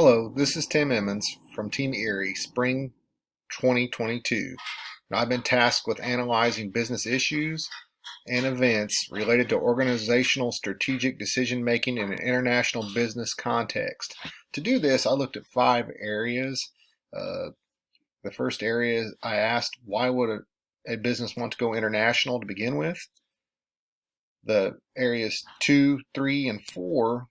Hello, this is Tim Emmons from Team Erie, Spring 2022, and I've been tasked with analyzing business issues and events related to organizational strategic decision making in an international business context. To do this, I looked at 5 areas. The first area I asked, why would a business want to go international to begin with? The areas 2, 3, and 4,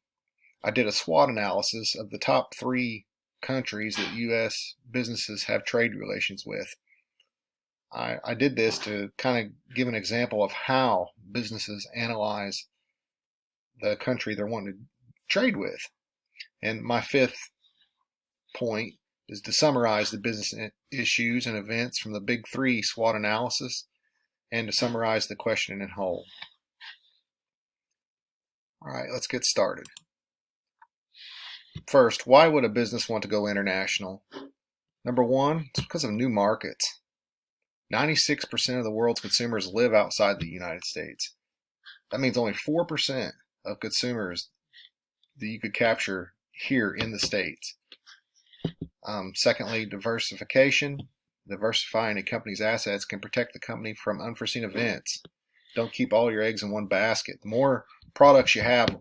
I did a SWOT analysis of the top 3 countries that U.S. businesses have trade relations with. I did this to kind of give an example of how businesses analyze the country they're wanting to trade with. And my 5th point is to summarize the business issues and events from the big 3 SWOT analysis and to summarize the question in whole. All right, let's get started. First, why would a business want to go international? Number 1, it's because of new markets. 96% of the world's consumers live outside the United States. That means only 4% of consumers that you could capture here in the States. Secondly, diversification. Diversifying a company's assets can protect the company from unforeseen events. Don't keep all your eggs in one basket. The more products you have,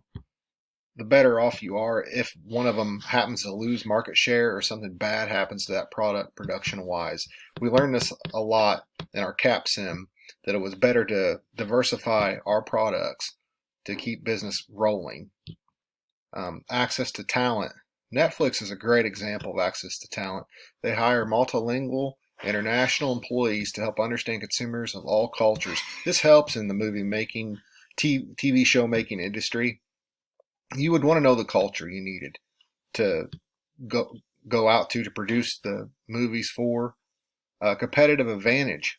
the better off you are if one of them happens to lose market share or something bad happens to that product production-wise. We learned this a lot in our CAP sim, that it was better to diversify our products to keep business rolling. Access to talent. Netflix is a great example of access to talent. They hire multilingual, international employees to help understand consumers of all cultures. This helps in the movie making, TV show making industry. You would want to know the culture you needed to go out to produce the movies for. Competitive advantage.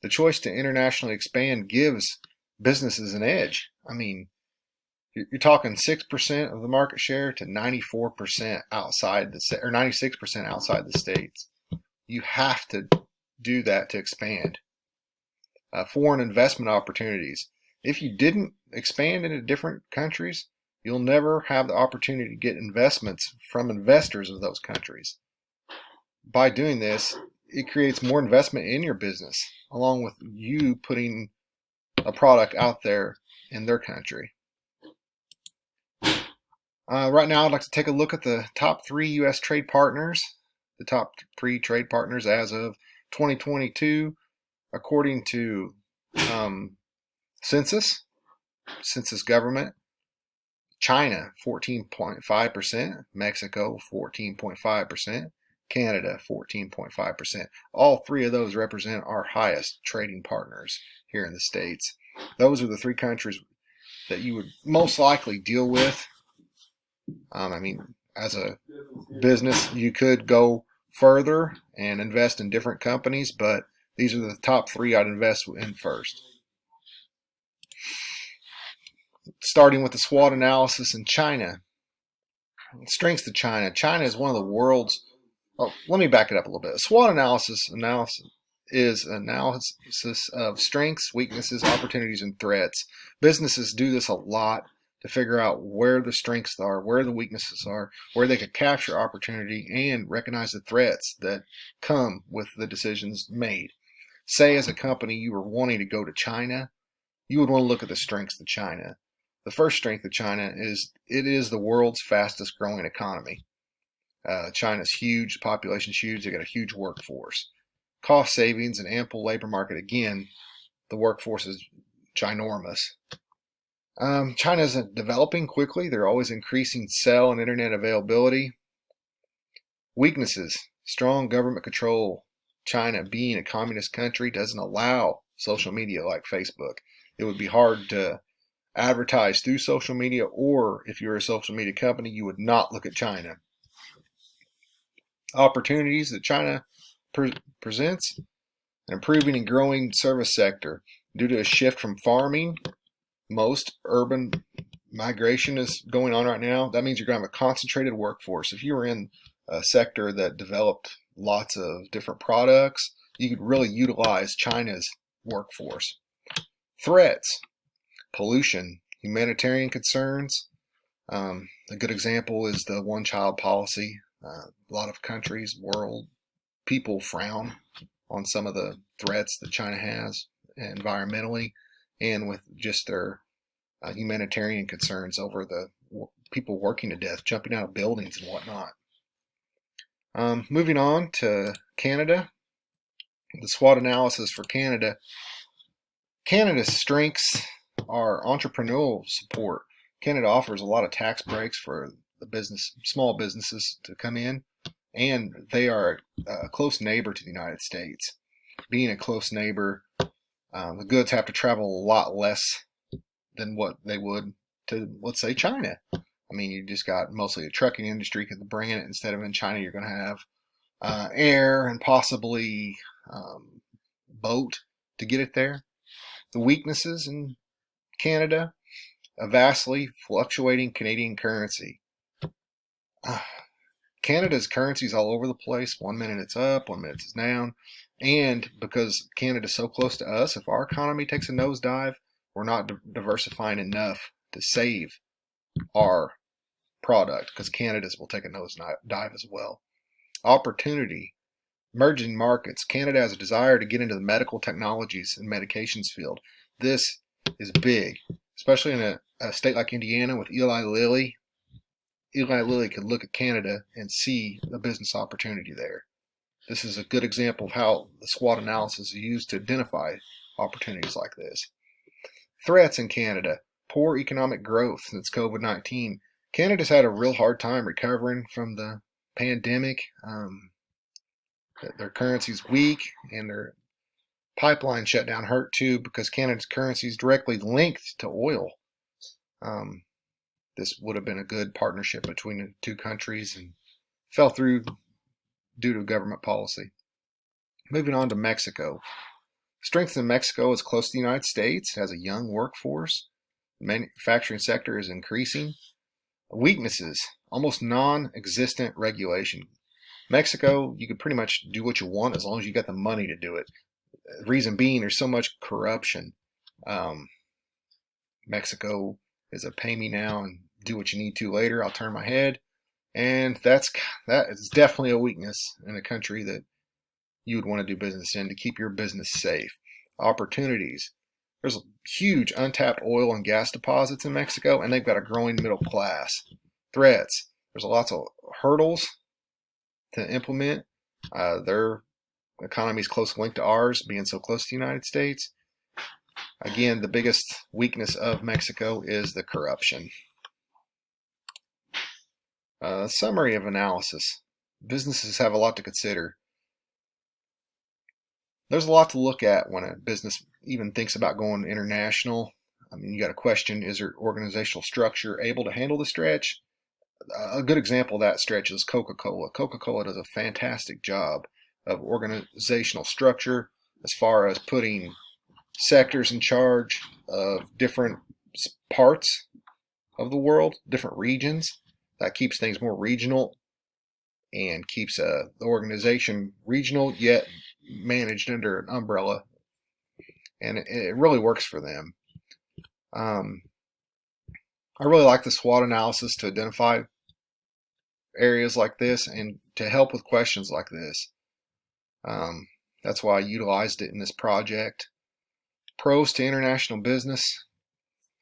The choice to internationally expand gives businesses an edge. I mean, you're talking 6% of the market share to 94% outside or 96% outside the States. You have to do that to expand. Foreign investment opportunities. If you didn't expand into different countries, you'll never have the opportunity to get investments from investors of those countries. By doing this, it creates more investment in your business, along with you putting a product out there in their country. Right now, I'd like to take a look at the top 3 U.S. trade partners. The top 3 trade partners as of 2022, according to census government. China, 14.5%, Mexico, 14.5%, Canada, 14.5%. All 3 of those represent our highest trading partners here in the States. Those are the 3 countries that you would most likely deal with. I mean, as a business, you could go further and invest in different companies, but these are the top 3 I'd invest in first. Starting with the SWOT analysis in China. Strengths to China. China is one of the world's... Oh, let me back it up a little bit. SWOT analysis is analysis of strengths, weaknesses, opportunities, and threats. Businesses do this a lot to figure out where the strengths are, where the weaknesses are, where they could capture opportunity, and recognize the threats that come with the decisions made. Say as a company you were wanting to go to China, you would want to look at the strengths of China. The first strength of China is it is the world's fastest growing economy. China's huge, the population's huge, they got a huge workforce. Cost savings and ample labor market, again, the workforce is ginormous. China is developing quickly. They're always increasing cell and internet availability. Weaknesses, strong government control. China, being a communist country, doesn't allow social media like Facebook. It would be hard to advertise through social media, or if you're a social media company, you would not look at China. Opportunities that China presents: an improving and growing service sector. Due to a shift from farming, most urban migration is going on right now. That means you're going to have a concentrated workforce. If you were in a sector that developed lots of different products, you could really utilize China's workforce. Threats: pollution, humanitarian concerns, A good example is the one-child policy. A lot of countries, world people frown on some of the threats that China has environmentally and with just their humanitarian concerns over the people working to death, jumping out of buildings and whatnot. Moving on to Canada, the SWOT analysis for Canada. Canada's strengths are entrepreneurial support. Canada offers a lot of tax breaks for the small businesses to come in, and they are a close neighbor to the United States. Being a close neighbor, the goods have to travel a lot less than what they would to, let's say, China. I mean, you just got mostly a trucking industry because bringing it instead of in China, you're going to have air and possibly boat to get it there. The weaknesses in Canada, a vastly fluctuating Canadian currency. Canada's currency is all over the place. 1 minute it's up, 1 minute it's down. And because Canada's so close to us, if our economy takes a nosedive, we're not diversifying enough to save our product, because Canada's will take a nosedive as well. Opportunity. Emerging markets. Canada has a desire to get into the medical technologies and medications field. This is big, especially in a state like Indiana with Eli Lilly. Eli Lilly could look at Canada and see a business opportunity there. This is a good example of how the SWOT analysis is used to identify opportunities like this. Threats in Canada. Poor economic growth since COVID-19. Canada's had a real hard time recovering from the pandemic. Their currency's weak, and their pipeline shutdown hurt too, because Canada's currency is directly linked to oil. This would have been a good partnership between the two countries and fell through due to government policy. Moving on to Mexico. Strength in Mexico is close to the United States, has a young workforce. The manufacturing sector is increasing. Weaknesses, almost non-existent regulation. Mexico, you could pretty much do what you want as long as you got the money to do it. Reason being, there's so much corruption. Mexico is a pay me now and do what you need to later. I'll turn my head. And that is definitely a weakness in a country that you would want to do business in to keep your business safe. Opportunities. There's huge untapped oil and gas deposits in Mexico, and they've got a growing middle class. Threats. There's lots of hurdles to implement. Their economy is closely linked to ours, being so close to the United States. Again, the biggest weakness of Mexico is the corruption. Summary of analysis. Businesses have a lot to consider. There's a lot to look at when a business even thinks about going international. I mean, you got to question, is their organizational structure able to handle the stretch? A good example of that stretch is Coca-Cola. Coca-Cola does a fantastic job of organizational structure as far as putting sectors in charge of different parts of the world, different regions. That keeps things more regional and keeps the organization regional yet managed under an umbrella. And it really works for them. I really like the SWOT analysis to identify areas like this and to help with questions like this. That's why I utilized it in this project. Pros to international business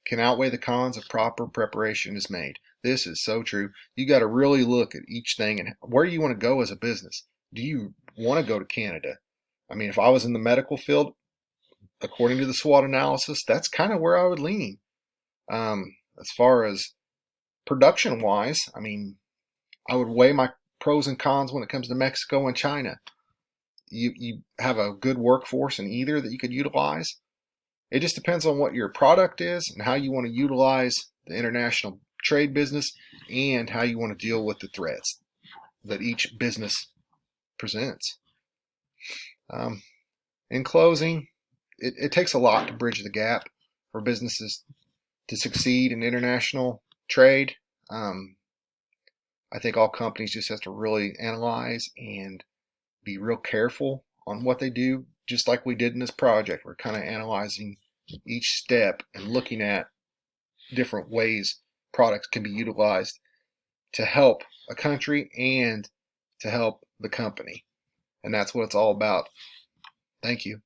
can outweigh the cons if proper preparation is made. This is so true. You got to really look at each thing and where you want to go as a business. Do you want to go to Canada? I mean, if I was in the medical field, according to the SWOT analysis, that's kind of where I would lean. As far as production-wise, I mean, I would weigh my pros and cons when it comes to Mexico and China. You have a good workforce in either that you could utilize. It just depends on what your product is and how you want to utilize the international trade business and how you want to deal with the threats that each business presents. In closing, it takes a lot to bridge the gap for businesses to succeed in international trade. I think all companies just have to really analyze and be real careful on what they do, just like we did in this project. We're kind of analyzing each step and looking at different ways products can be utilized to help a country and to help the company. And that's what it's all about. Thank you.